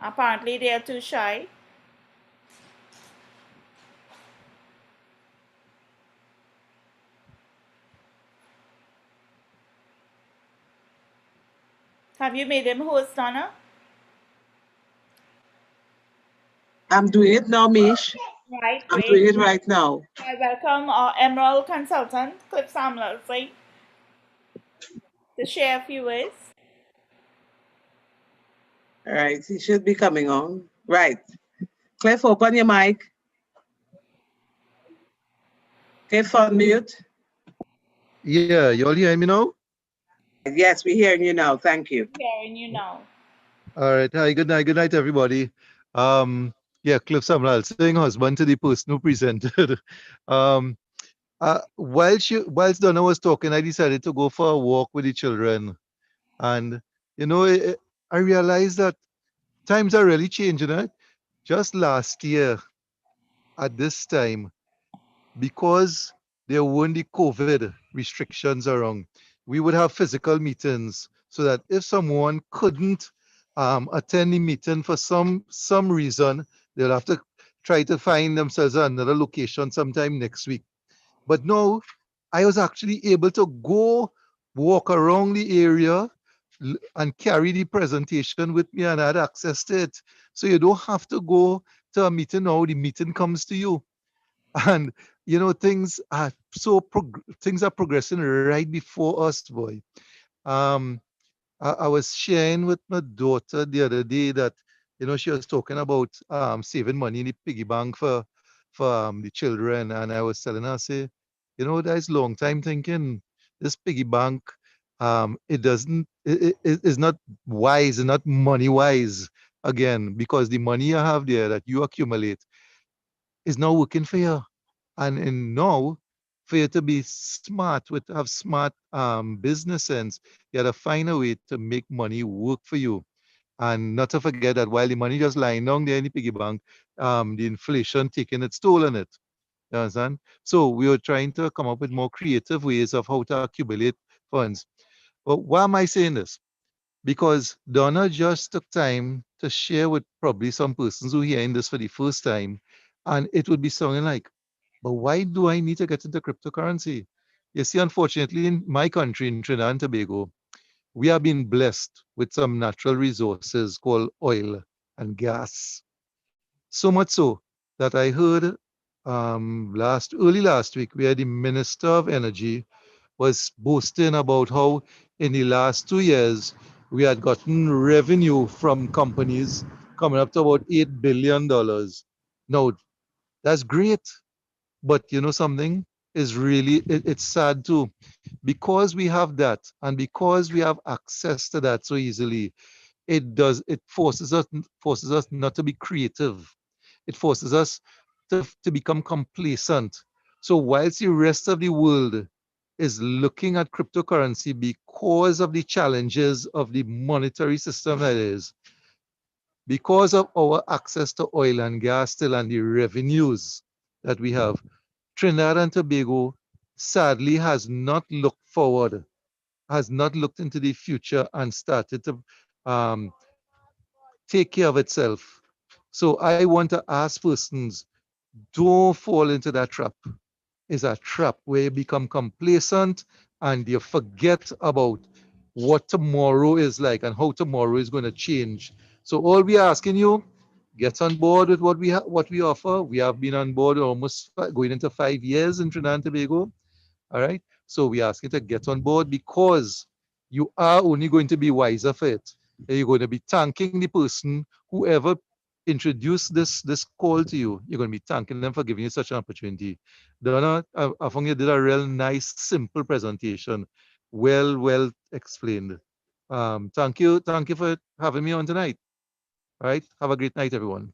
Speaker 1: Apparently they are too shy. Have you made him host, Donna?
Speaker 2: I'm doing it now, Mish.
Speaker 1: Right,
Speaker 2: I'm
Speaker 1: great.
Speaker 2: doing it right now.
Speaker 1: I welcome our Emerald consultant, Cliff Samler, to share a few words.
Speaker 2: All right, he should be coming on. Right. Cliff, open your mic. Cliff, unmute.
Speaker 19: Yeah, you all hear me now?
Speaker 2: Yes, we're hearing you now. Thank you.
Speaker 1: Hearing you now.
Speaker 19: All right. Hi, good night. Good night, everybody. Yeah, Cliff Samral, saying husband to the person who presented. Whilst Donna was talking, I decided to go for a walk with the children. And, you know, I realized that times are really changing, right? Just last year at this time, because there weren't the COVID restrictions around, we would have physical meetings so that if someone couldn't attend the meeting for some reason, they'll have to try to find themselves another location sometime next week. But no, I was actually able to go walk around the area and carry the presentation with me, and I had access to it. So you don't have to go to a meeting now, the meeting comes to you. And you know, things are things are progressing right before us, boy. I was sharing with my daughter the other day that, you know, she was talking about saving money in the piggy bank for the children, and I was telling her, say, you know, that's long time thinking. This piggy bank, it doesn't, it is not wise, and not money wise again, because the money you have there that you accumulate is not working for you. And now, for you to be smart, with have smart business sense, you gotta find a way to make money work for you. And not to forget that while the money just lying down there in the piggy bank, the inflation taking its toll on it. You understand? So we were trying to come up with more creative ways of how to accumulate funds. But why am I saying this? Because Donna just took time to share with probably some persons who are hearing this for the first time, and it would be sounding like, but why do I need to get into cryptocurrency? You see, unfortunately, in my country, in Trinidad and Tobago, we have been blessed with some natural resources called oil and gas. So much so that I heard early last week, where the Minister of Energy was boasting about how in the last 2 years we had gotten revenue from companies coming up to about $8 billion. Now, that's great. But you know something is really, it's sad too, because we have that, and because we have access to that so easily. It forces us not to be creative. It forces us to become complacent. So whilst the rest of the world is looking at cryptocurrency because of the challenges of the monetary system that is, because of our access to oil and gas still and the revenues that we have, Trinidad and Tobago sadly has not looked forward, has not looked into the future and started to um, take care of itself. So I want to ask persons, don't fall into that trap. It's a trap where you become complacent and you forget about what tomorrow is like and how tomorrow is going to change. So all we are asking you, get on board with what we offer. We have been on board almost going into 5 years in Trinidad and Tobago. All right. So we ask you to get on board, because you are only going to be wiser for it. You're going to be thanking the person, whoever introduced this call to you. You're going to be thanking them for giving you such an opportunity. Donna, I think you did a real nice, simple presentation. Well explained. Thank you for having me on tonight. All right. Have a great night, everyone.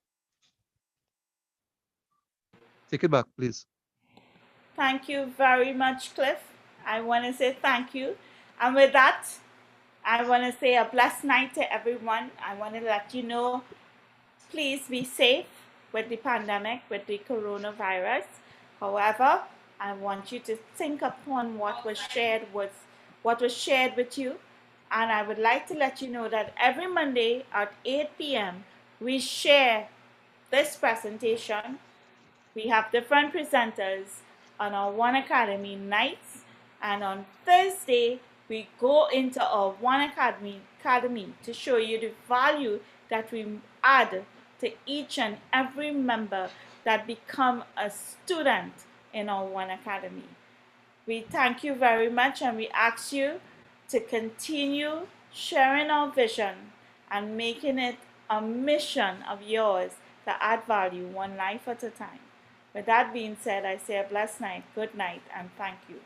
Speaker 19: Take it back, please.
Speaker 1: Thank you very much, Cliff. I want to say thank you. And with that, I want to say a blessed night to everyone. I want to let you know, please be safe with the pandemic, with the coronavirus. However, I want you to think upon what was shared with you. And I would like to let you know that every Monday at 8 p.m. we share this presentation. We have different presenters on our OneAcademy nights, and on Thursday we go into our OneAcademy to show you the value that we add to each and every member that become a student in our OneAcademy. We thank you very much, and we ask you to continue sharing our vision and making it a mission of yours to add value one life at a time. With that being said, I say a blessed night, good night, and thank you.